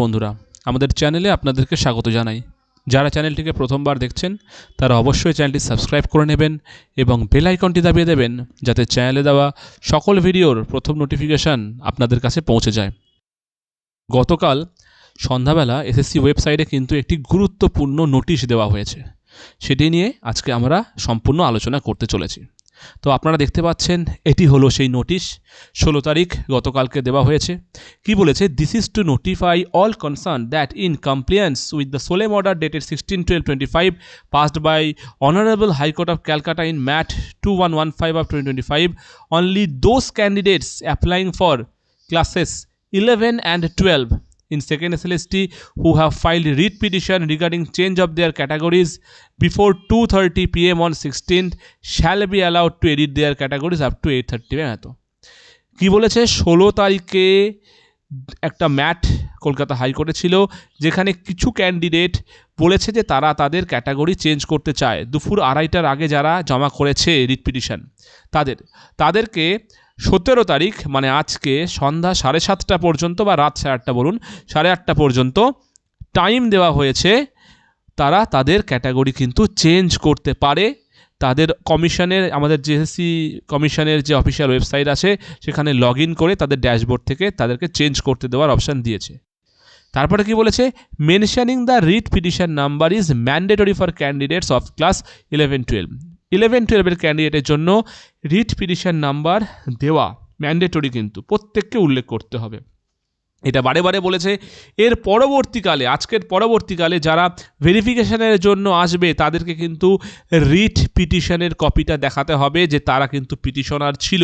বন্ধুরা, আমাদের চ্যানেলে আপনাদেরকে স্বাগত জানাই। যারা চ্যানেলটিকে প্রথমবার দেখছেন তারা অবশ্যই চ্যানেলটি সাবস্ক্রাইব করে নেবেন এবং বেল আইকনটি দাবিয়ে দেবেন যাতে চ্যানেলে দেওয়া সকল ভিডিওর প্রথম নোটিফিকেশান আপনাদের কাছে পৌঁছে যায়। গতকাল সন্ধ্যাবেলা এসএসসি ওয়েবসাইটে কিন্তু একটি গুরুত্বপূর্ণ নোটিশ দেওয়া হয়েছে, সেটি নিয়ে আজকে আমরা সম্পূর্ণ আলোচনা করতে চলেছি। তো আপনারা দেখতে পাচ্ছেন এটি হলো সেই নোটিশ, 16 তারিখ গতকালকে দেওয়া হয়েছে। কি বলেছে? This is to notify all concern that in compliance with the solemn order dated 16/12/25 passed by honourable high court of Calcutta in MAT 2115 of 2025 only those candidates applying for classes 11 and 12 in second SLST who have filed writ petition regarding change of their categories before 2:30 PM on 16th shall be allowed to edit their categories up to 8:30 PM এত কি বলেছে? 16 তারিখে একটা mat Kolkata হাইকোর্টে ছিল, যেখানে কিছু candidate বলেছে যে তারা তাদের ক্যাটাগরি চেঞ্জ করতে চায়। দুপুর 2:30টার আগে যারা জমা করেছে রিট পিটিশন তাদেরকে 17 তারিখ মানে আজকে সন্ধ্যা 7:30 পর্যন্ত বা রাত 8:30 বলুন, 8:30 পর্যন্ত টাইম দেওয়া হয়েছে। তারা তাদের ক্যাটাগরি কিন্তু চেঞ্জ করতে পারে। তাদের কমিশনের, আমাদের জিএসসি কমিশনের যে অফিসিয়াল ওয়েবসাইট আছে সেখানে লগ ইন করে তাদের ড্যাশবোর্ড থেকে তাদেরকে চেঞ্জ করতে দেওয়ার অপশান দিয়েছে। তারপরে কি বলেছে? Mentioning the writ petition number is mandatory for candidates of class 11-12 ক্যান্ডিডেটের জন্য রিট পিটিশন নাম্বার দেওয়া ম্যান্ডেটরি, কিন্তু প্রত্যেককে উল্লেখ করতে হবে। এটা বারে বারে বলেছে। এর পরবর্তীকালে, আজকের পরবর্তীকালে যারা ভেরিফিকেশনের জন্য আসবে তাদেরকে কিন্তু রিট পিটিশনের কপিটা দেখাতে হবে যে তারা কিন্তু পিটিশনার ছিল,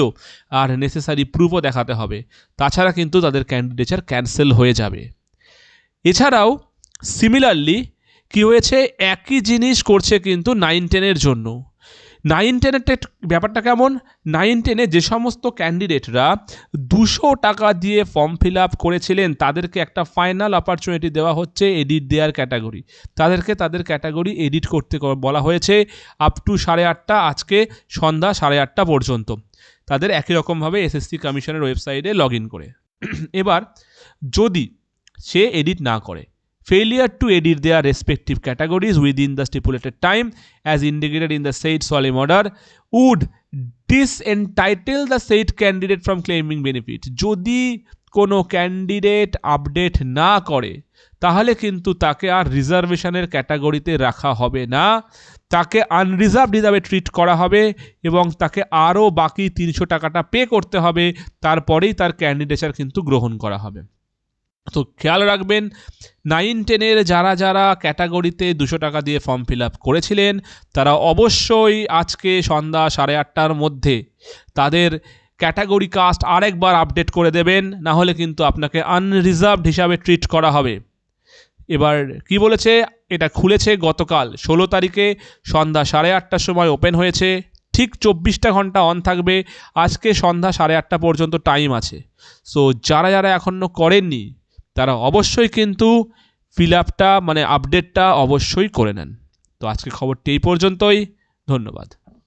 আর নেসেসারি প্রুফও দেখাতে হবে। তাছাড়া কিন্তু তাদের ক্যান্ডিডেচার ক্যান্সেল হয়ে যাবে। এছাড়াও সিমিলারলি কি হয়েছে, একই জিনিস করছে কিন্তু 9-10 জন্য। 9-10 ব্যাপারটা কেমন? 9-10 যে সমস্ত ক্যান্ডিডেটরা 200 টাকা দিয়ে ফর্ম ফিল আপ করেছিলেন তাদেরকে একটা ফাইনাল অপরচুনিটি দেওয়া হচ্ছে এডিট দেওয়ার ক্যাটাগরি। তাদেরকে তাদের ক্যাটাগরি এডিট করতে বলা হয়েছে আপ টু 8:30, আজকে সন্ধ্যা 8:30 পর্যন্ত, তাদের একই রকমভাবে এসএসসি কমিশনের ওয়েবসাইটে লগ ইন করে। এবার যদি সে এডিট না করে, failure to edit their respective categories within the stipulated time as indicated in the said solemn order would disentitle the said candidate from claiming benefit. যদি কোনো ক্যান্ডিডেট আপডেট না করে তাহলে কিন্তু তাকে আর রিজার্ভেশনের ক্যাটাগরিতে রাখা হবে না, তাকে আনরিজার্ভড হিসাবে ট্রিট করা হবে এবং তাকে আরও বাকি 300 টাকাটা পে করতে হবে, তারপরেই তার ক্যান্ডিডেচার কিন্তু গ্রহণ করা হবে। তো খেয়াল রাখবেন, 9-10 যারা যারা ক্যাটাগরিতে 200 টাকা দিয়ে ফর্ম ফিল আপ করেছিলেন তারা অবশ্যই আজকে সন্ধ্যা 8:30টার মধ্যে তাদের ক্যাটাগরি কাস্ট আরেকবার আপডেট করে দেবেন, না হলে কিন্তু আপনাকে আনরিজার্ভড হিসাবে ট্রিট করা হবে। এবার কি বলেছে? এটা খুলেছে গতকাল 16 তারিখে সন্ধ্যা 8:30টার সময় ওপেন হয়েছে, ঠিক 24টা ঘন্টা অন থাকবে। আজকে সন্ধ্যা 8:30 পর্যন্ত টাইম আছে। সো যারা যারা এখনও করেননি তারা অবশ্যই কিন্তু ফিল আপটা মানে আপডেটটা অবশ্যই করে নেন। তো আজকে খবরটি এই পর্যন্তই, ধন্যবাদ।